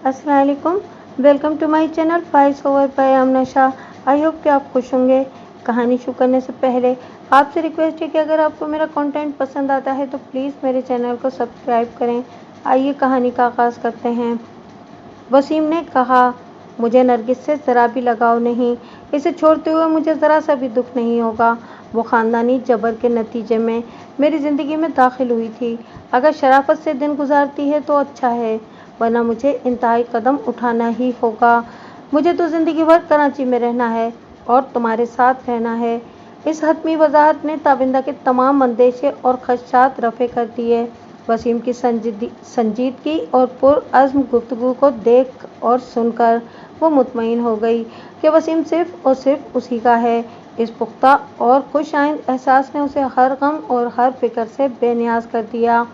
अस्सलाम वालेकुम। Welcome to my channel voice over by Amna. I hope कि आप खुश होंगे। कहानी शुरू करने से पहले आपसे रिक्वेस्ट है कि अगर आपको मेरा कंटेंट पसंद आता है तो प्लीज़ मेरे चैनल को सब्सक्राइब करें। आइए कहानी का आगाज़ करते हैं। वसीम ने कहा, मुझे नरगिस से ज़रा भी लगाव नहीं। इसे छोड़ते हुए मुझे ज़रा सा भी दुख नहीं होगा। वो ख़ानदानी जबर के नतीजे में मेरी ज़िंदगी में दाखिल हुई थी। अगर शराफत से दिन गुजारती है तो अच्छा है, वरना मुझे इंतहाई कदम उठाना ही होगा। मुझे तो ज़िंदगी भर कराची में रहना है और तुम्हारे साथ रहना है। इस हतमी वजाहत ने ताबिंदा के तमाम अंदेशे और खदशात रफ़े कर दिए। वसीम की संजीदगी और पुरअज़्म गुफ्तगू को देख और सुनकर वो मुतमईन हो गई कि वसीम सिर्फ़ और सिर्फ उसी का है। इस पुख्ता और खुशाइंद एहसास ने उसे हर गम और हर फिक्र से बेनियाज कर दिया।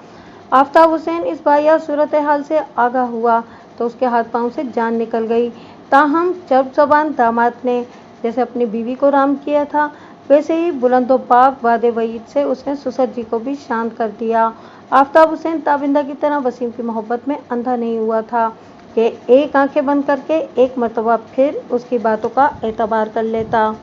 आफ्ताब हुसैन इस बाहिया सूरत हाल से आगाह हुआ तो उसके हाथ पांव से जान निकल गई। ताहम चर्ब ज़बान दामाद ने जैसे अपनी बीवी को राम किया था, वैसे ही बुलंदोबाग वादे वईद से उसने सुसर जी को भी शांत कर दिया। आफ्ताब हुसैन ताबिंदा की तरह वसीम की मोहब्बत में अंधा नहीं हुआ था कि एक आंखें बंद करके एक मरतबा फिर उसकी बातों का एतबार कर लेता।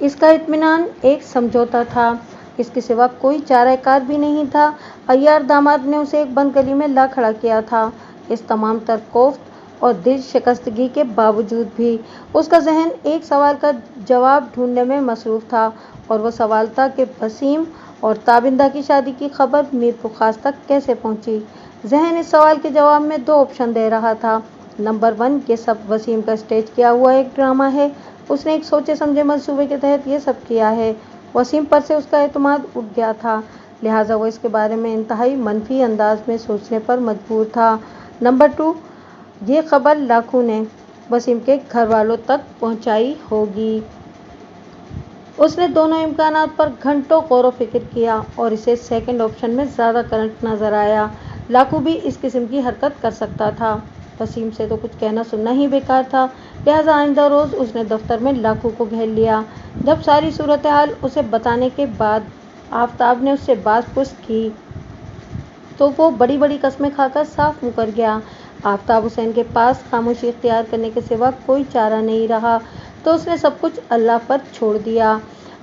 इसका इत्मीनान एक समझौता था, इसके सिवा कोई चाराकार भी नहीं था। अय्यार दामाद ने उसे एक बंद गली में ला खड़ा किया था। इस तमाम तर कोफ्त और दिल शिकस्तगी के बावजूद भी उसका जहन एक सवाल का जवाब ढूंढने में मसरूफ़ था, और वो सवाल था कि वसीम और ताबिंदा की शादी की खबर मीरपुर खास तक कैसे पहुंची। जहन इस सवाल के जवाब में दो ऑप्शन दे रहा था। नंबर 1, ये सब वसीम का स्टेज किया हुआ एक ड्रामा है। उसने एक सोचे समझे मंसूबे के तहत ये सब किया है। वसीम पर से उसका एतमाद उठ गया था, लिहाजा वो इसके बारे में इंतहाई मनफी अंदाज में सोचने पर मजबूर था। नंबर 2, ये खबर लाखों ने वसीम के घर वालों तक पहुंचाई होगी। उसने दोनों इम्कानात पर घंटों गौर व फिक्र किया और इसे सेकंड ऑप्शन में ज़्यादा करंट नज़र आया। लाखू भी इस किस्म की हरकत कर सकता था। वसीम से तो कुछ कहना सुनना ही बेकार था, लिहाजा आइंदा रोज़ उसने दफ्तर में लाखू को घेर लिया। जब सारी सूरत हाल उसे बताने के बाद आफ्ताब ने उससे बात पुछ की तो वो बड़ी बड़ी कस्में खाकर साफ मुकर गया। आफ्ताब हुसैन के पास खामोशी इख्तियार करने के सिवा कोई चारा नहीं रहा, तो उसने सब कुछ अल्लाह पर छोड़ दिया।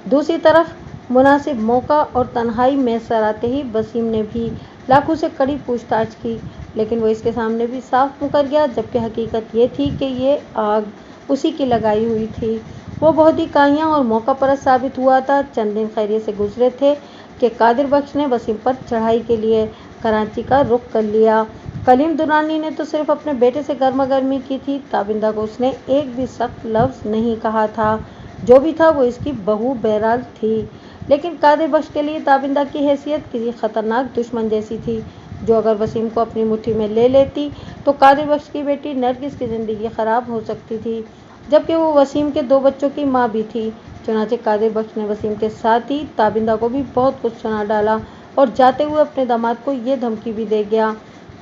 दूसरी तरफ मुनासिब मौका और तन्हाई मैसर आते ही वसीम ने भी लाखू से कड़ी पूछताछ की, लेकिन वो इसके सामने भी साफ मुकर गया, जबकि हकीकत ये थी कि ये आग उसी की लगाई हुई थी। वो बहुत ही काहियाँ और मौका परस्त साबित हुआ था। चंद दिन खैरियत से गुजरे थे कि कादिर बख्श ने वसीम पर चढ़ाई के लिए कराची का रुख कर लिया। कलीम दुरानी ने तो सिर्फ अपने बेटे से गर्मा गर्मी की थी, ताबिंदा को उसने एक भी सख्त लफ्ज़ नहीं कहा था। जो भी था वो इसकी बहू बहरहाल थी, लेकिन कादिर बख्श के लिए ताबिंदा की हैसियत किसी खतरनाक दुश्मन जैसी थी, जो अगर वसीम को अपनी मुट्ठी में ले लेती तो कादिर बख्श की बेटी नरगिस की ज़िंदगी ख़राब हो सकती थी, जबकि वो वसीम के 2 बच्चों की माँ भी थी। चुनांचे कादिर बख्श ने वसीम के साथ ही ताबिंदा को भी बहुत कुछ सुना डाला और जाते हुए अपने दामाद को ये धमकी भी दे गया,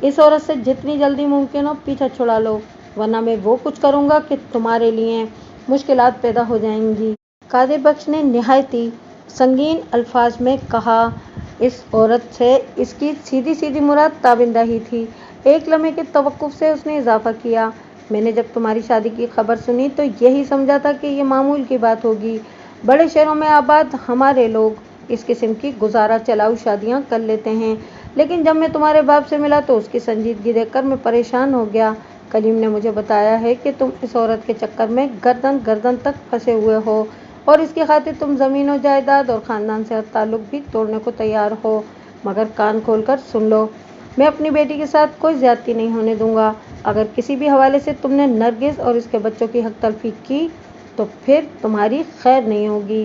इस औरत से जितनी जल्दी मुमकिन हो पीछा छुड़ा लो, वरना मैं वो कुछ करूँगा कि तुम्हारे लिए मुश्किलात पैदा हो जाएंगी। कादिर बख्श ने निहायती संगीन अल्फाज में कहा। इस औरत से इसकी सीधी सीधी मुराद ताबिंदा ही थी। एक लम्हे के तवक्कुफ से उसने इजाफा किया, मैंने जब तुम्हारी शादी की खबर सुनी तो यही समझा था कि ये मामूल की बात होगी। बड़े शहरों में आबाद हमारे लोग इस किस्म की गुजारा चलाऊ शादियां कर लेते हैं, लेकिन जब मैं तुम्हारे बाप से मिला तो उसकी संजीदगी देखकर मैं परेशान हो गया। कलीम ने मुझे बताया है कि तुम इस औरत के चक्कर में गर्दन गर्दन तक फंसे हुए हो और इसकी खातिर तुम ज़मीन और जायदाद और ख़ानदान से हर ताल्लुक भी तोड़ने को तैयार हो। मगर कान खोल कर सुन लो, मैं अपनी बेटी के साथ कोई ज़्यादती नहीं होने दूंगा। अगर किसी भी हवाले से तुमने नरगिस और इसके बच्चों की हक तलफी की तो फिर तुम्हारी खैर नहीं होगी।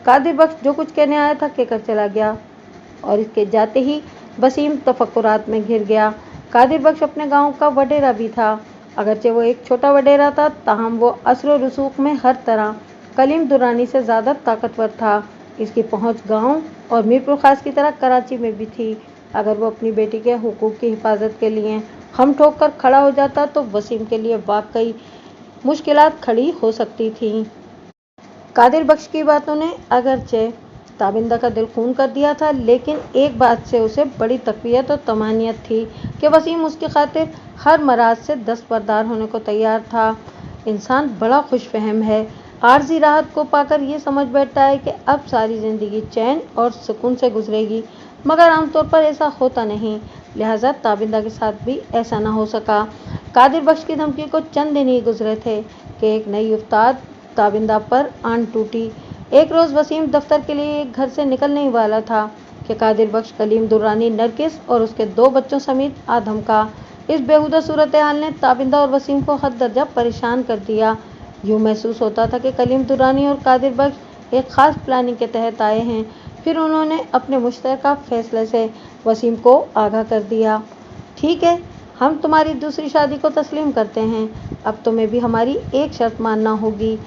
कादिर बख्श जो कुछ कहने आया था कहकर चला गया और इसके जाते ही वसीम तफक्कुरात में घिर गया। कादिर बख्श अपने गांव का वडेरा भी था, अगरचे वो एक छोटा वडेरा था, ताहम वो असर रसूख में हर तरह कलीम दुरानी से ज़्यादा ताकतवर था। इसकी पहुंच गांव और मीरपुर खास की तरह कराची में भी थी। अगर वो अपनी बेटी के हुकूक की हिफाजत के लिए हम ठोक कर खड़ा हो जाता तो वसीम के लिए वाकई मुश्किलात खड़ी हो सकती थीं। कादिर बख्श की बातों ने अगरचे ताबिंदा का दिल खून कर दिया था, लेकिन एक बात से उसे बड़ी तकवीत और तमानियत थी कि वसीम उसकी खातिर हर मराज से दस्तबरदार होने को तैयार था। इंसान बड़ा खुशफहम है, आर्जी राहत को पाकर ये समझ बैठता है कि अब सारी ज़िंदगी चैन और सुकून से गुजरेगी, मगर आमतौर पर ऐसा होता नहीं। लिहाजा ताबिंदा के साथ भी ऐसा न हो सका। कादिर बख्श की धमकी को चंद दिन ही गुजरे थे कि एक नई उस्ताद ताबिंदा पर आन टूटी। एक रोज़ वसीम दफ्तर के लिए घर से निकलने ही वाला था कि कादिर बख्श, कलीम दुर्रानी, नरगिस और उसके 2 बच्चों समेत आधम का। इस बेहुदा सूरत हाल ने ताबिंदा और वसीम को हद दर्जा परेशान कर दिया। यूँ महसूस होता था कि कलीम दुर्रानी और कादिर बख्श एक ख़ास प्लानिंग के तहत आए हैं। फिर उन्होंने अपने मुश्तरका फैसले से वसीम को आगाह कर दिया। ठीक है, हम तुम्हारी दूसरी शादी को तस्लीम करते हैं, अब तुम्हें भी हमारी एक शर्त मानना होगी।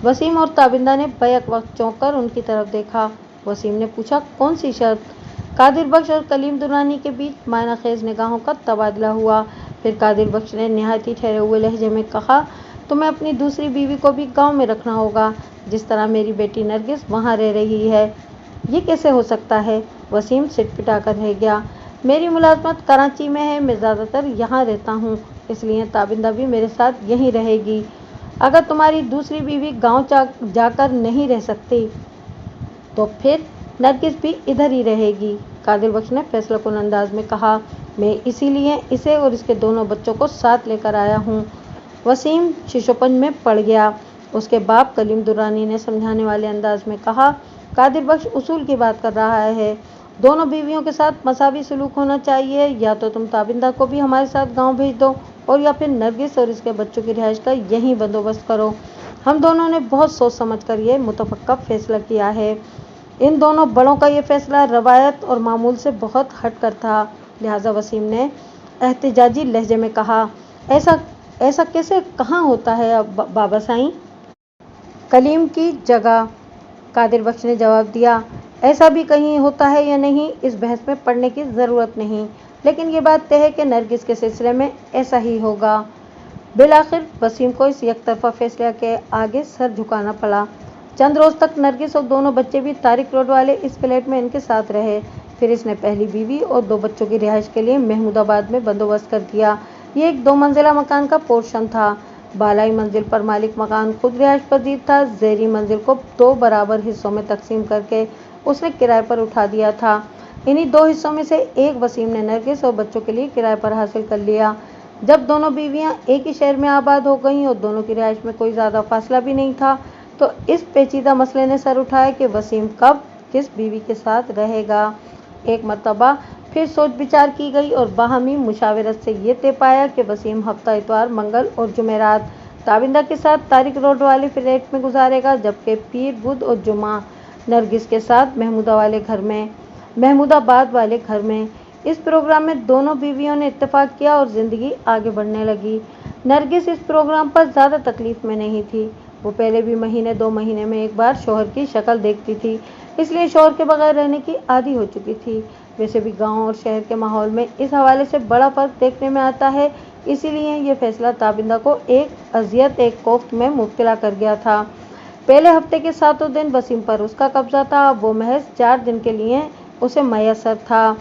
वसीम और ताबिंदा ने बैक वक्त चौंक कर उनकी तरफ देखा। वसीम ने पूछा, कौन सी शर्त? कादिर बख्श और कलीम दुर्रानी के बीच मायनाखेज निगाहों का तबादला हुआ। फिर कादिर बख्श ने निहायत ही ठहरे हुए लहजे में कहा, तुम्हें अपनी दूसरी बीवी को भी गांव में रखना होगा, जिस तरह मेरी बेटी नरगिस वहां रह रही है। ये कैसे हो सकता है? वसीम सिटपिटा कर रह गया। मेरी मुलाजमत कराची में है, मैं ज़्यादातर यहाँ रहता हूँ, इसलिए ताबिंदा भी मेरे साथ यहीं रहेगी। अगर तुम्हारी दूसरी बीवी गाँव जाकर नहीं रह सकती तो फिर नरगिस भी इधर ही रहेगी। कादिर बख्श ने फैसलाकुन अंदाज में कहा, मैं इसीलिए इसे और इसके दोनों बच्चों को साथ लेकर आया हूँ। वसीम शिशोपन में पड़ गया। उसके बाप कलीम दुर्रानी ने समझाने वाले अंदाज में कहा, कादिर बख्श उसूल की बात कर रहा है, दोनों बीवियों के साथ मसावी सलूक होना चाहिए। या तो तुम ताबिंदा को भी हमारे साथ गाँव भेज दो और या फिर नरगिस और इसके बच्चों की रिहाइश का यहीं बंदोबस्त करो। हम दोनों ने बहुत सोच समझ कर ये मुतफक्का फैसला किया है। इन दोनों बड़ों का ये फैसला रवायत और मामूल से बहुत हट कर था। लिहाजा वसीम ने एहतिजाजी लहजे में कहा, ऐसा कैसे कहाँ होता है बाबा साईं? कलीम की जगह कादिर बख्श ने जवाब दिया, ऐसा भी कहीं होता है या नहीं, इस बहस में पड़ने की ज़रूरत नहीं, लेकिन ये बात तय है कि नरगिस के सिलसिले में ऐसा ही होगा। बिलाखिर वसीम को इस एकतरफा फैसले के आगे सर झुकाना पड़ा। चंद रोज़ तक नरगिस और दोनों बच्चे भी तारिक रोड वाले इस फ्लैट में इनके साथ रहे। फिर इसने पहली बीवी और 2 बच्चों की रिहाइश के लिए महमूदाबाद में बंदोबस्त कर दिया। ये एक 2 मंजिला मकान का पोर्शन था। बालाई मंजिल पर मालिक मकान खुद रिहाइश पजीर था। ज़ेरी मंजिल को 2 बराबर हिस्सों में तकसीम करके उसने किराए पर उठा दिया था। इन्हीं 2 हिस्सों में से एक वसीम ने नरगिस और बच्चों के लिए किराए पर हासिल कर लिया। जब दोनों बीवियां एक ही शहर में आबाद हो गईं और दोनों की रिहाइश में कोई ज़्यादा फासला भी नहीं था, तो इस पेचीदा मसले ने सर उठाया कि वसीम कब किस बीवी के साथ रहेगा। एक मरतबा फिर सोच विचार की गई और बाहमी मुशावरत से ये तय पाया कि वसीम हफ्ता इतवार, मंगल और जुमेरात ताबिंदा के साथ तारिक रोड वाले फ्लैट में गुजारेगा, जबकि पीर, बुध और जुमा नरगिस के साथ महमूदाबाद वाले घर में। इस प्रोग्राम में दोनों बीवियों ने इत्तेफाक किया और ज़िंदगी आगे बढ़ने लगी। नरगिस इस प्रोग्राम पर ज़्यादा तकलीफ में नहीं थी। वो पहले भी महीने 2 महीने में एक बार शौहर की शक्ल देखती थी, इसलिए शौहर के बगैर रहने की आदी हो चुकी थी। वैसे भी गांव और शहर के माहौल में इस हवाले से बड़ा फ़र्क देखने में आता है, इसीलिए ये फैसला ताबिंदा को एक अजियत, एक कोफ्त में मुब्तला कर गया था। पहले हफ्ते के 7 दिन वसीम पर उसका कब्जा था, वो महज 4 दिन के लिए उसे मैसर था।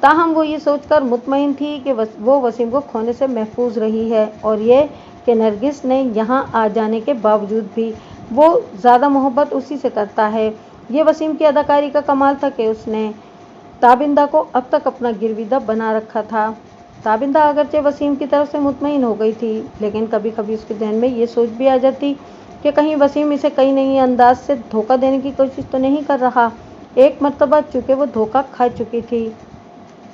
ताहम वो ये सोचकर मुतमईन थी कि वो वसीम को खोने से महफूज रही है, और ये कि नरगिस ने यहाँ आ जाने के बावजूद भी वो ज़्यादा मोहब्बत उसी से करता है। ये वसीम की अदाकारी का कमाल था कि उसने ताबिंदा को अब तक अपना गिरविदा बना रखा था। ताबिंदा अगरचे वसीम की तरफ से मुतमईन हो गई थी, लेकिन कभी कभी उसके जहन में ये सोच भी आ जाती कि कहीं वसीम इसे कई नई अंदाज से धोखा देने की कोशिश तो नहीं कर रहा। एक मरतबा चूँकि वो धोखा खा चुकी थी,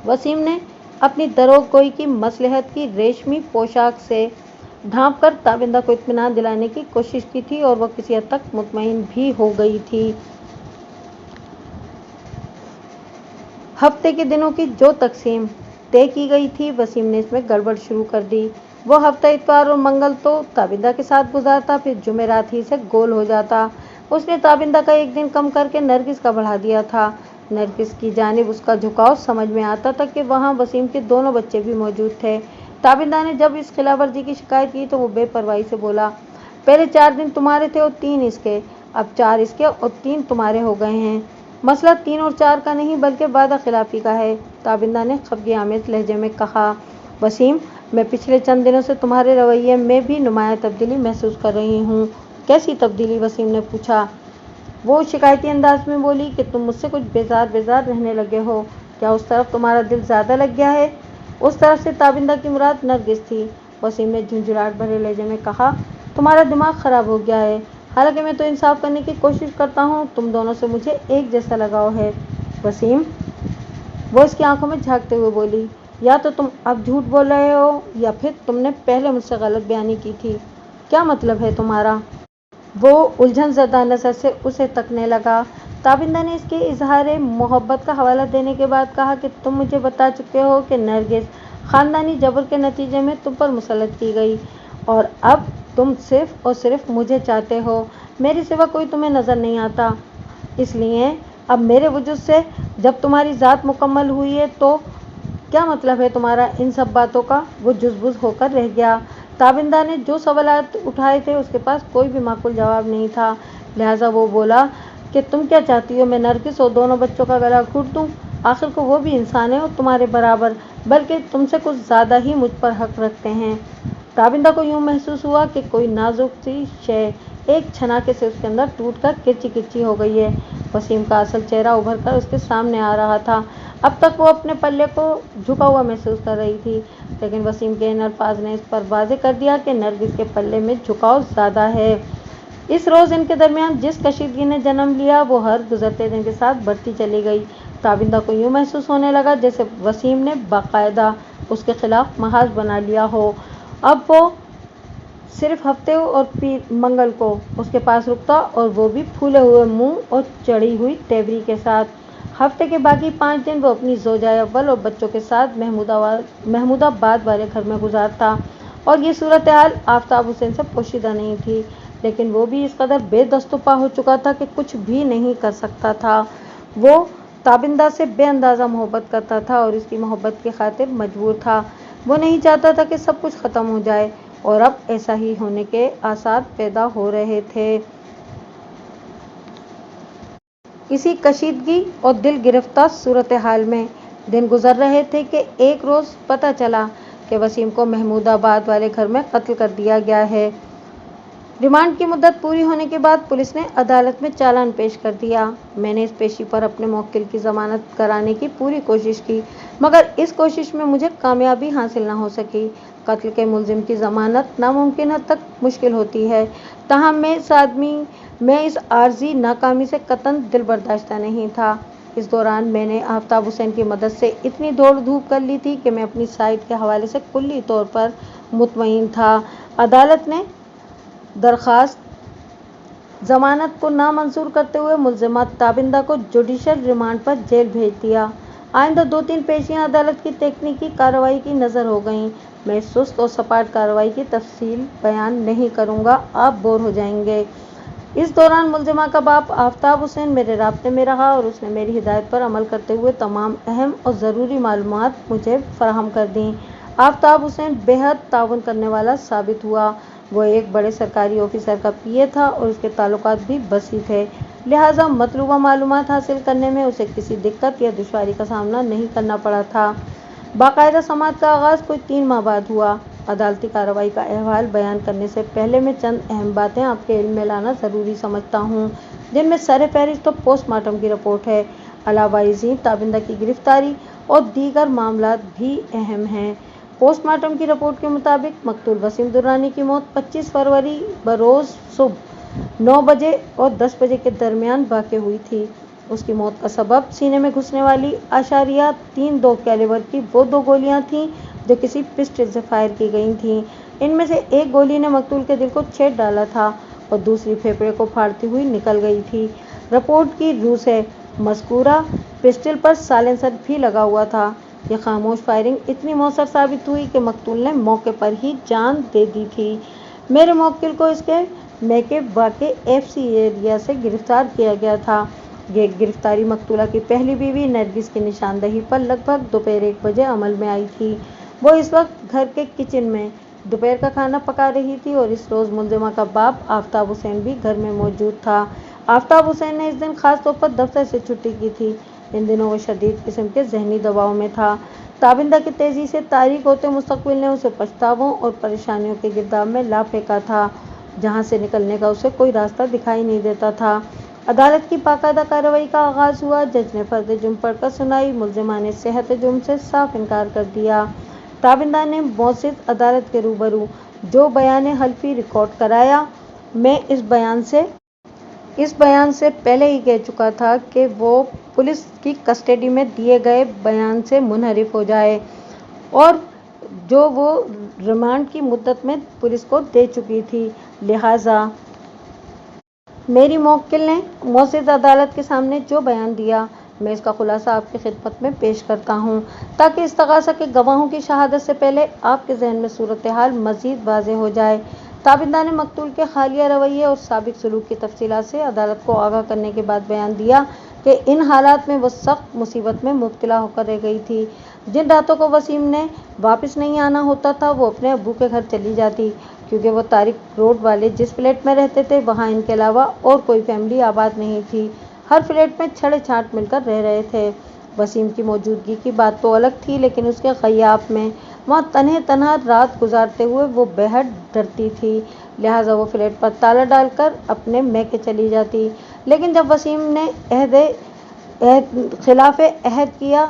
वसीम ने अपनी दरोगोई की मसलहत की रेशमी पोशाक से ढांप कर ताबिंदा को इत्मीनान दिलाने की कोशिश की थी, और वह किसी हद तक मुतमईन भी हो गई थी। हफ्ते के दिनों की जो तकसीम तय की गई थी, वसीम ने इसमें गड़बड़ शुरू कर दी। वो हफ्ता इतवार और मंगल तो ताबिंदा के साथ गुजारता, फिर जुमेरात ही से गोल हो जाता। उसने ताबिंदा का एक दिन कम करके नरगिस का बढ़ा दिया था। नरगिस की जानिब उसका झुकाव समझ में आता था कि वहाँ वसीम के दोनों बच्चे भी मौजूद थे। ताबिंदा ने जब इस खिलाफवर्जी की शिकायत की तो वो बेपरवाही से बोला, पहले 4 दिन तुम्हारे थे और 3 इसके, अब 4 इसके और 3 तुम्हारे हो गए हैं। مسئلہ 3 اور 4 کا نہیں بلکہ وعدہ خلافی کا ہے۔ تابندہ نے خفگی آمیز لہجے میں کہا۔ وسیم، میں پچھلے چند دنوں سے تمہارے رویے میں بھی نمایاں تبدیلی محسوس کر رہی ہوں۔ کیسی تبدیلی؟ وسیم نے پوچھا۔ وہ شکایتی انداز میں بولی کہ تم مجھ سے کچھ بیزار رہنے لگے ہو۔ کیا اس طرف تمہارا دل زیادہ لگ گیا ہے؟ اس طرف سے تابندہ کی مراد نرگس تھی۔ وسیم نے جھنجھلاہٹ بھرے لہجے میں کہا، تمہارا دماغ خراب ہو گیا ہے۔ حالانکہ میں تو انصاف کرنے کی کوشش کرتا ہوں، تم دونوں سے مجھے ایک جیسا لگاؤ ہے۔ وسیم، وہ اس کی آنکھوں میں جھانکتے ہوئے بولی، یا تو تم اب جھوٹ بول رہے ہو یا پھر تم نے پہلے مجھ سے غلط بیانی کی تھی۔ کیا مطلب ہے تمہارا؟ وہ الجھن زدہ نظر سے اسے تکنے لگا۔ تابندہ نے اس کے اظہار محبت کا حوالہ دینے کے بعد کہا کہ تم مجھے بتا چکے ہو کہ نرگس خاندانی جبر کے نتیجے میں تم پر مسلط کی گئی اور اب تم صرف اور صرف مجھے چاہتے ہو، میرے سوا کوئی تمہیں نظر نہیں آتا۔ اس لیے اب میرے وجود سے جب تمہاری ذات مکمل ہوئی ہے تو کیا مطلب ہے تمہارا ان سب باتوں کا؟ وہ جزبز ہو کر رہ گیا۔ تابندہ نے جو سوالات اٹھائے تھے اس کے پاس کوئی بھی معقول جواب نہیں تھا، لہٰذا وہ بولا کہ تم کیا چاہتی ہو میں نرگس اور دونوں بچوں کا گلا گھونٹ دوں؟ آخر کو وہ بھی انسان ہیں اور تمہارے برابر، بلکہ تم سے کچھ زیادہ ہی مجھ پر حق رکھتے ہیں۔ تابندہ کو یوں محسوس ہوا کہ کوئی نازک سی شے ایک چھناکے سے اس کے اندر ٹوٹ کر کرچی کرچی ہو گئی ہے۔ وسیم کا اصل چہرہ ابھر کر اس کے سامنے آ رہا تھا۔ اب تک وہ اپنے پلے کو جھکا ہوا محسوس کر رہی تھی، لیکن وسیم کے ان الفاظ نے اس پر واضح کر دیا کہ نرگس کے پلے میں جھکاؤ زیادہ ہے۔ اس روز ان کے درمیان جس کشیدگی نے جنم لیا وہ ہر گزرتے دن کے ساتھ بڑھتی چلی گئی۔ تابندہ کو یوں محسوس ہونے لگا جیسے وسیم نے باقاعدہ اس کے خلاف محاذ بنا لیا ہو۔ اب وہ صرف ہفتے اور منگل کو اس کے پاس رکتا اور وہ بھی پھولے ہوئے منہ اور چڑھی ہوئی تیوری کے ساتھ۔ ہفتے کے باقی 5 دن وہ اپنی زوجہ اول اور بچوں کے ساتھ محمود آباد والے گھر میں گزارتا، اور یہ صورتحال آفتاب حسین سے پوشیدہ نہیں تھی، لیکن وہ بھی اس قدر بے دست و پا ہو چکا تھا کہ کچھ بھی نہیں کر سکتا تھا۔ وہ تابندہ سے بے اندازہ محبت کرتا تھا اور اس کی محبت کی خاطر مجبور تھا۔ وہ نہیں چاہتا تھا کہ سب کچھ ختم ہو جائے، اور اب ایسا ہی ہونے کے آثار پیدا ہو رہے تھے۔ اسی کشیدگی اور دل گرفتہ صورتحال میں دن گزر رہے تھے کہ ایک روز پتہ چلا کہ وسیم کو محمود آباد والے گھر میں قتل کر دیا گیا ہے۔ ریمانڈ کی مدت پوری ہونے کے بعد پولیس نے عدالت میں چالان پیش کر دیا۔ میں نے اس پیشی پر اپنے موکل کی ضمانت کرانے کی پوری کوشش کی، مگر اس کوشش میں مجھے کامیابی حاصل نہ ہو سکی۔ قتل کے ملزم کی ضمانت ناممکن حد تک مشکل ہوتی ہے، تاہم میں اس عارضی ناکامی سے قطعاً دل برداشتہ نہیں تھا۔ اس دوران میں نے آفتاب حسین کی مدد سے اتنی دوڑ دھوپ کر لی تھی کہ میں اپنی سائٹ کے حوالے سے کلی طور پر مطمئن تھا۔ عدالت نے درخواست ضمانت کو نامنظور کرتے ہوئے ملزمہ تابندہ کو جوڈیشل ریمانڈ پر جیل بھیج دیا۔ آئندہ 2-3 پیشیاں عدالت کی تکنیکی کارروائی کی نظر ہو گئیں۔ میں اس سست اور سپاٹ کارروائی کی تفصیل بیان نہیں کروں گا، آپ بور ہو جائیں گے۔ اس دوران ملزمہ کا باپ آفتاب حسین میرے رابطے میں رہا اور اس نے میری ہدایت پر عمل کرتے ہوئے تمام اہم اور ضروری معلومات مجھے فراہم کر دیں۔ آفتاب حسین بے حد تعاون کرنے والا ثابت ہوا۔ وہ ایک بڑے سرکاری آفیسر کا پی اے تھا اور اس کے تعلقات بھی وسیع تھے، لہٰذا مطلوبہ معلومات حاصل کرنے میں اسے کسی دقت یا دشواری کا سامنا نہیں کرنا پڑا تھا۔ باقاعدہ سماعت کا آغاز کوئی 3 ماہ بعد ہوا۔ عدالتی کارروائی کا احوال بیان کرنے سے پہلے میں چند اہم باتیں آپ کے علم میں لانا ضروری سمجھتا ہوں، جن میں سر فہرست تو پوسٹ مارٹم کی رپورٹ ہے۔ علاوہ ازیں تابندہ کی گرفتاری اور دیگر معاملات بھی اہم ہیں۔ پوسٹ مارٹم کی رپورٹ کے مطابق مقتول وسیم درانی کی موت 25 فروری بروز صبح 9 بجے اور 10 بجے کے درمیان واقع ہوئی تھی۔ اس کی موت کا سبب سینے میں گھسنے والی .32 کیلیبر کی وہ 2 گولیاں تھیں جو کسی پسٹل سے فائر کی گئی تھیں۔ ان میں سے ایک گولی نے مقتول کے دل کو چھید ڈالا تھا اور دوسری پھیپھڑے کو پھاڑتی ہوئی نکل گئی تھی۔ رپورٹ کی روح سے مذکورہ پسٹل پر سائلنسر بھی لگا ہوا تھا۔ یہ خاموش فائرنگ اتنی مؤثر ثابت ہوئی کہ مقتول نے موقع پر ہی جان دے دی تھی۔ میرے موکل کو اس کے میکے واقع ایف سی ایریا سے گرفتار کیا گیا تھا۔ یہ گرفتاری مقتولہ کی پہلی بیوی نرگس کی نشاندہی پر لگ بھگ دوپہر 1 بجے عمل میں آئی تھی۔ وہ اس وقت گھر کے کچن میں دوپہر کا کھانا پکا رہی تھی اور اس روز ملزمہ کا باپ آفتاب حسین بھی گھر میں موجود تھا۔ आफ्ताब हुसैन ने इस दिन खास तौर पर दफ्तर से छुट्टी की थी। इन दिनों वो शदीद किस्म के जहनी दबाव में था। ताबिंदा की तेजी से तारीख होते मुस्तकबिल ने उसे पछतावों और परेशानियों के गिरदाव में ला फेंका था, जहां से निकलने का उसे कोई रास्ता दिखाई नहीं देता था। अदालत की बाकायदा कार्रवाई का आगाज हुआ। जज ने फर्द जुर्म पढ़कर सुनाई। मुल्जिमा ने सेहत जुर्म से साफ इनकार कर दिया। ताबिंदा ने मौजिद अदालत के रूबरू जो बयान हल्फी रिकॉर्ड कराया, मैं इस बयान से पहले ही कह चुका था कि वो पुलिस की कस्टडी में दिए गए बयान से मुनहरिफ हो जाए, और जो वो रिमांड की मुद्दत में पुलिस को दे चुकी थी। लिहाजा मेरी मौक्किल ने मौजिद अदालत के सामने जो बयान दिया, मैं इसका खुलासा आपकी खिदमत में पेश करता हूँ, ताकि इस्तग़ासा के गवाहों की शहादत से पहले आपके जहन में सूरत हाल मज़ीद वाज़ेह हो जाए। ताबिंदा ने मकतूल के हालिया रवैये और साबिक सलूक की तफसीलात से अदालत को आगाह करने के बाद बयान दिया कि इन हालात में वो सख्त मुसीबत में मुब्तला होकर रह गई थी। जिन रातों को वसीम ने वापस नहीं आना होता था, वो अपने अब्बू के घर चली जाती, क्योंकि वो तारिक रोड वाले जिस फ्लैट में रहते थे, वहाँ इनके अलावा और कोई फैमिली आबाद नहीं थी। हर फ्लैट में छड़े छांट मिलकर रह रहे थे। वसीम की मौजूदगी की बात तो अलग थी, लेकिन उसके ग़याब में वहाँ तन्हे तन्हा रात गुजारते हुए वो बेहद डरती थी। लिहाजा वो फ्लैट पर ताला डालकर अपने मैके चली जाती। लेकिन जब वसीम ने खिलाफ अहद किया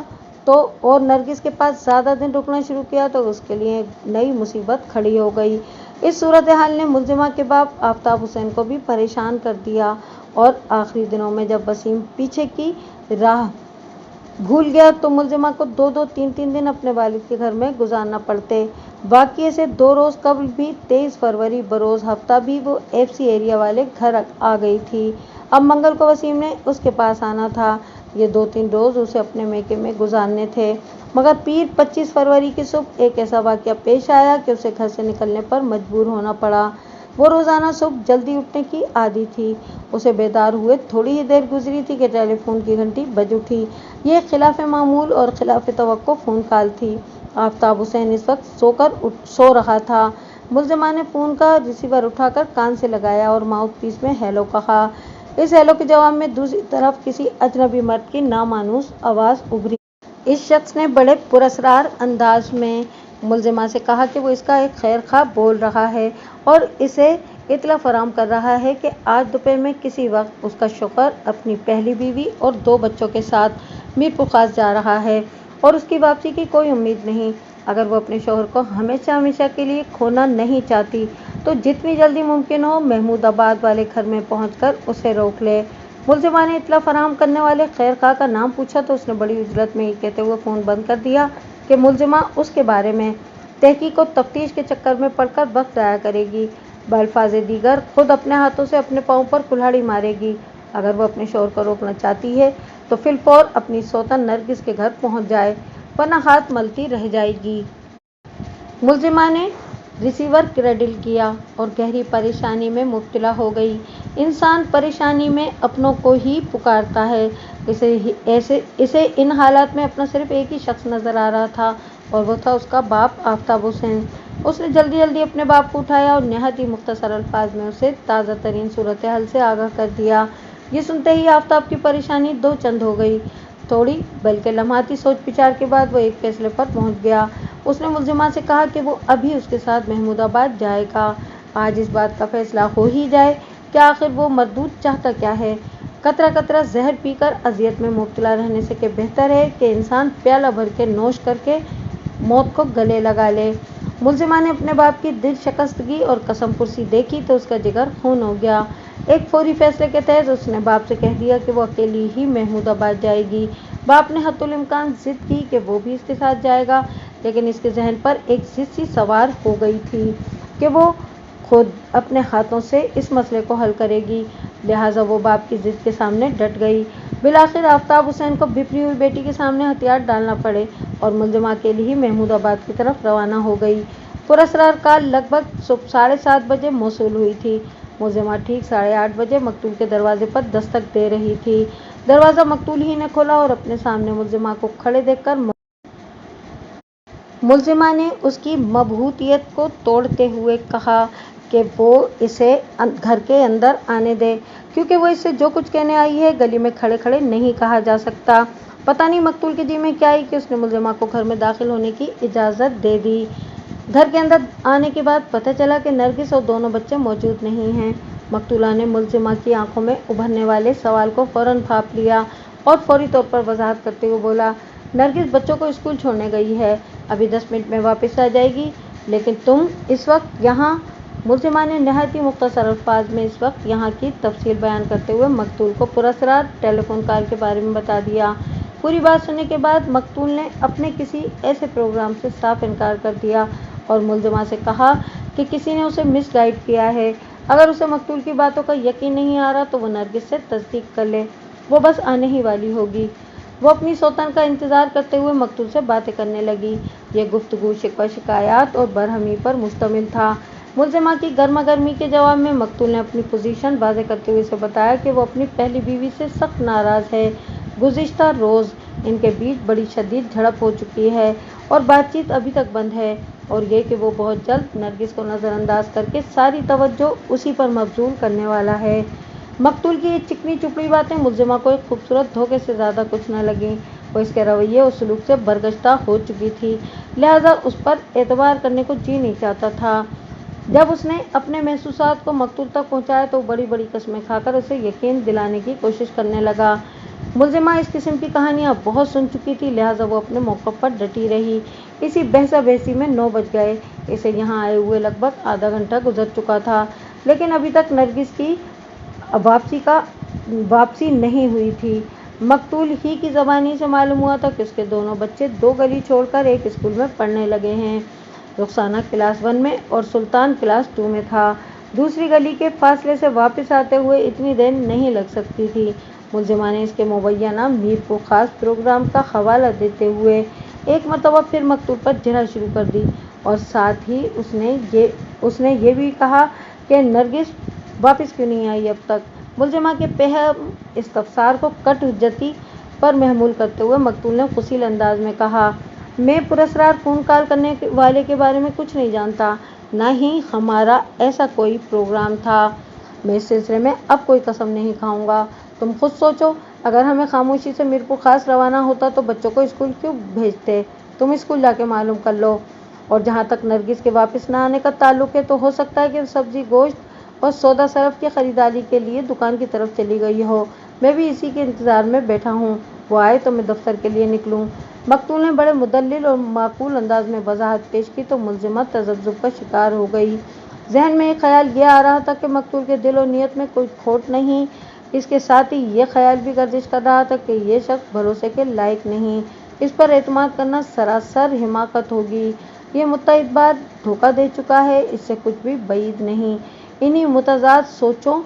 तो और नरगिस के पास ज़्यादा दिन रुकना शुरू किया, तो उसके लिए नई मुसीबत खड़ी हो गई। इस सूरत हाल ने मुल्जिमा के बाप आफ्ताब हुसैन को भी परेशान कर दिया, और आखिरी दिनों में जब वसीम पीछे की राह भूल गया तो मुल्जिमा को 2-2, 3-3 दिन अपने वालिद के घर में गुजारना पड़ते। वाक़ये से 2 रोज़ कबल भी 23 फरवरी बरोज़ हफ्ता भी वो FC एरिया वाले घर आ गई थी। अब मंगल को वसीम ने उसके पास आना था। ये 2-3 रोज़ उसे अपने मैके में गुजारने थे, मगर पीर 25 फरवरी की सुबह एक ऐसा वाक़या पेश आया कि उसे घर से निकलने पर मजबूर होना पड़ा। वो रोज़ाना सुबह जल्दी उठने की आदी थी। उसे बेदार हुए थोड़ी ही देर गुजरी थी कि टेलीफोन की घंटी बज उठी। ये खिलाफ मामूल और खिलाफ तवक्को फ़ोन कॉल थी। आफ्ताब हुसैन इस वक्त सो रहा था। मुल्जिमा ने फ़ोन का रिसीवर उठाकर कान से लगाया और माउथ पीस में हेलो कहा। इस हेलो के जवाब में दूसरी तरफ किसी अजनबी मर्द की नामानूस आवाज़ उभरी। इस शख्स ने बड़े पुरस्कार अंदाज में मुल्जिमा से कहा कि वो इसका एक खैर ख्वाह बोल रहा है और इसे इत्तला फराहम कर रहा है कि आज दोपहर में किसी वक्त उसका शौहर अपनी पहली बीवी और 2 बच्चों के साथ मीरपुर खास जा रहा है और उसकी वापसी की कोई उम्मीद नहीं। अगर वो अपने शौहर को हमेशा हमेशा के लिए खोना नहीं चाहती, तो जितनी जल्दी मुमकिन हो महमूदाबाद वाले घर में पहुंचकर उसे रोक ले। मुल्जिमा ने इत्तला फराहम करने वाले खैर खां का नाम पूछा तो उसने बड़ी उजलत में ये कहते हुए फ़ोन बंद कर दिया कि मुल्जिमा उसके बारे में तहकीक और तफ्तीश के चक्कर में पड़कर वक्त ज़ाया करेगी, बल्फाज़े दीगर खुद अपने हाथों से अपने पाँव पर कुल्हाड़ी मारेगी। अगर वो अपने शौहर को रोकना चाहती है तो फिलफौर अपनी सौतन नरगिस के घर पहुंच जाए, वरना हाथ मलती रह जाएगी। मुल्जिमा ने रिसीवर क्रेडिल किया और गहरी परेशानी में मुब्तला हो गई। इंसान परेशानी में अपनों को ही पुकारता है। इसे इन हालात में अपना सिर्फ एक ही शख्स नज़र आ रहा था, और वो था उसका बाप आफ्ताब हुसैन। उसने जल्दी जल्दी अपने बाप को उठाया और नहायत ही मुख्तसर अल्फाज में उसे ताज़ा तरीन सूरत हाल से आगाह कर दिया। ये सुनते ही आफ्ताब की परेशानी दो चंद हो गई। थोड़ी बल्कि लम्हाती सोच विचार के बाद वो एक फैसले पर पहुंच गया। उसने मुल्जिमा से कहा कि वो अभी उसके साथ महमूदाबाद जाएगा। आज इस बात का फैसला हो ही जाए कि आखिर वो मरदूद चाहता क्या है। कतरा कतरा जहर पीकर अजियत में मुब्तला रहने से बेहतर है कि इंसान प्याला भर के नोश करके मौत को गले लगा ले। मुल्जिमा ने अपने बाप की दिल शिकस्तगी और कसम पुरसी देखी तो उसका जिगर खून हो गया। एक फौरी फैसले के तहत उसने बाप से कह दिया कि वो अकेली ही महमूदाबाद जाएगी। बाप ने हत्तुल इम्कान जिद की कि वो भी इसके साथ जाएगा, लेकिन इसके जहन पर एक जिद सी सवार हो गई थी कि वो खुद अपने हाथों से इस मसले को हल करेगी। लिहाजा वो बाप की जिद के सामने डट गई। बिलाखिर आफ्ताब हुसैन को बिखरी हुई बेटी के सामने हथियार डालना पड़े और मुल्जिमा के लिए महमूदाबाद की तरफ रवाना हो गई। पुरस्कार कॉल लगभग सुबह 7:30 बजे मौसूल हुई थी। मुल्जिमा ठीक 8:30 बजे मकतूल के दरवाजे पर दस्तक दे रही थी। दरवाज़ा मकतूल ही ने खोला और अपने सामने मुल्जिमा को खड़े देखकर मुल्जिमा ने उसकी मबहूतियत को तोड़ते हुए कहा कि वो इसे घर के अंदर आने दे, क्योंकि वो इससे जो कुछ कहने आई है गली में खड़े खड़े नहीं कहा जा सकता। पता नहीं मकतूल के जी में क्या आई कि उसने मुलजिमा को घर में दाखिल होने की इजाज़त दे दी। घर के अंदर आने के बाद पता चला कि नरगिस और दोनों बच्चे मौजूद नहीं हैं। मकतूला ने मुलजिमा की आंखों में उभरने वाले सवाल को फौरन भांप लिया और फौरी तौर पर वजाहत करते हुए बोला, नरगिस बच्चों को स्कूल छोड़ने गई है, अभी 10 मिनट में वापस आ जाएगी, लेकिन तुम इस वक्त यहाँ। मुलजिमा ने नहायत ही मुख्तसर अल्फाज में इस वक्त यहाँ की तफसील बयान करते हुए मकतूल को पुरअसरार टेलीफोन कॉल के बारे में बता दिया। पूरी बात सुनने के बाद मकतूल ने अपने किसी ऐसे प्रोग्राम से साफ इनकार कर दिया और मुलजिमा से कहा कि किसी ने उसे मिसगाइड किया है। अगर उसे मकतूल की बातों का यकीन नहीं आ रहा तो वो नरगिस से तस्दीक कर ले, वो बस आने ही वाली होगी। वो अपनी सौतन का इंतज़ार करते हुए मकतूल से बातें करने लगी। ये गुफ्तगू शिकवा शिकायत और बरहमी पर मुश्तमिल था। मुलजिमा की गर्मा गर्मी के जवाब में मकतूल ने अपनी पोजीशन वाज़ेह करते हुए इसे बताया कि वो अपनी पहली बीवी से सख्त नाराज़ है। गुज़िश्ता रोज़ इनके बीच बड़ी शदीद झड़प हो चुकी है और बातचीत अभी तक बंद है, और ये कि वो बहुत जल्द नरगिस को नज़रअंदाज करके सारी तवज्जो उसी पर मबजूल करने वाला है। मकतूल की ये चिकनी चुपड़ी बातें मुलजिमा को एक खूबसूरत धोखे से ज़्यादा कुछ न लगीं। वो इसके रवैये और सलूक से बरगश्ता हो चुकी थी, लिहाजा उस पर एतबार करने को जी नहीं चाहता था। जब उसने अपने महसूसात को मकतूल तक पहुँचाया तो बड़ी बड़ी कस्में खाकर उसे यकीन दिलाने की कोशिश करने लगा। मुलजिमा इस किस्म की कहानियाँ बहुत सुन चुकी थी, लिहाजा वो अपने मौक़िफ़ पर डटी रही। इसी बहसा बहसी में 9 बज गए। इसे यहाँ आए हुए लगभग आधा घंटा गुजर चुका था, लेकिन अभी तक नरगिस की वापसी नहीं हुई थी। मकतूल ही की ज़बानी से मालूम हुआ था कि उसके दोनों बच्चे 2 गली छोड़कर एक स्कूल में पढ़ने लगे हैं। रुखसाना क्लास 1 में और सुल्तान क्लास 2 में था। दूसरी गली के फासले से वापस आते हुए इतनी देर नहीं लग सकती थी। मुलजिमा ने इसके मुबैना मीरपुर ख़ास प्रोग्राम का हवाला देते हुए एक मरतबा फिर मकतूल पर झिड़ा शुरू कर दी, और साथ ही उसने ये भी कहा कि नरगिस वापस क्यों नहीं आई अब तक। मुलजिमा के पहम इस्तफसार को कट हुज्जती पर महमूल करते हुए मकतूल ने खुशील अंदाज में कहा, मैं पुरस्कार फ़ोन कॉल करने वाले के बारे में कुछ नहीं जानता, ना ही हमारा ऐसा कोई प्रोग्राम था। मैं इस सिलसिले में अब कोई कसम नहीं खाऊंगा। तुम खुद सोचो, अगर हमें खामोशी से मीरपुर ख़ास रवाना होता तो बच्चों को स्कूल क्यों भेजते? तुम स्कूल जाके मालूम कर लो। और जहाँ तक नरगिस के वापस न आने का ताल्लुक़ है तो हो सकता है कि सब्ज़ी गोश्त और सौदा सरफ की ख़रीदारी के लिए दुकान की तरफ चली गई हो। मैं भी इसी के इंतज़ार में बैठा हूँ, वो आए तो मैं दफ्तर के लिए निकलूँ। मकतूल ने बड़े मुदल्लिल और माकूल अंदाज में वजाहत पेश की तो मुलजिमा तज़ब्ज़ुब का शिकार हो गई। जहन में एक ख्याल ये आ रहा था कि मकतूल के दिल और नीयत में कोई खोट नहीं। इसके साथ ही ये ख्याल भी गर्दिश कर रहा था कि ये शख्स भरोसे के लायक नहीं, इस पर एतमाद करना सरासर हिमाकत होगी। ये मुत्तहिद बार धोखा दे चुका है, इससे कुछ भी बईद नहीं। इन्हीं मुतज़ाद सोचों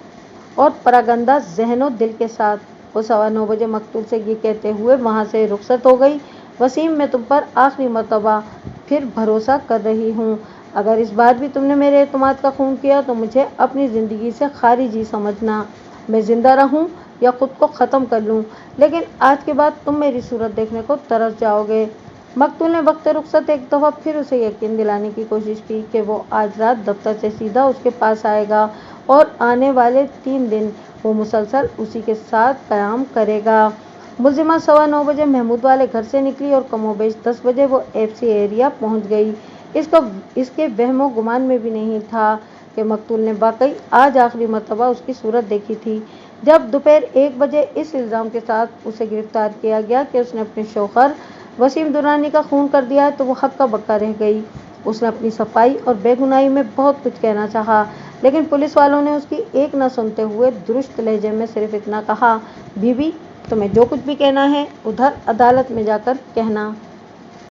और परागंदा ज़हनो दिल के साथ वो 9:15 बजे मकतूल से ये कहते हुए वहाँ से रुखसत हो गई, वसीम मैं तुम पर आखिरी मरतबा फिर भरोसा कर रही हूँ। अगर इस बार भी तुमने मेरे एतमाद का खून किया तो मुझे अपनी ज़िंदगी से खारिजी समझना। मैं ज़िंदा रहूं या ख़ुद को ख़त्म कर लूं, लेकिन आज के बाद तुम मेरी सूरत देखने को तरस जाओगे। मकतूल ने वक्त रुखसत एक दफ़ा फिर उसे यकीन दिलाने की कोशिश की कि वो आज रात दफ्तर से सीधा उसके पास आएगा और आने वाले 3 दिन वो मुसलसल उसी के साथ क़याम करेगा। मुलजिमा 9:15 बजे महमूद वाले घर से निकली और कमोबेश 10 बजे वो FC एरिया पहुँच गई। इसके वहमो गुमान में भी नहीं था कि मकतूल ने वाकई आज आखिरी मरतबा उसकी सूरत देखी थी। जब दोपहर 1 बजे इस इल्ज़ाम के साथ उसे गिरफ्तार किया गया कि उसने अपने शौहर वसीम दुरानी का खून कर दिया है तो वो हक्का बक्का रह गई। उसने अपनी सफाई और बेगुनाही में बहुत कुछ कहना चाहा, लेकिन पुलिस वालों ने उसकी एक न सुनते हुए दुरुस्त लहजे में सिर्फ इतना कहा, बीबी तुम्हें जो कुछ भी कहना है उधर अदालत में जाकर कहना।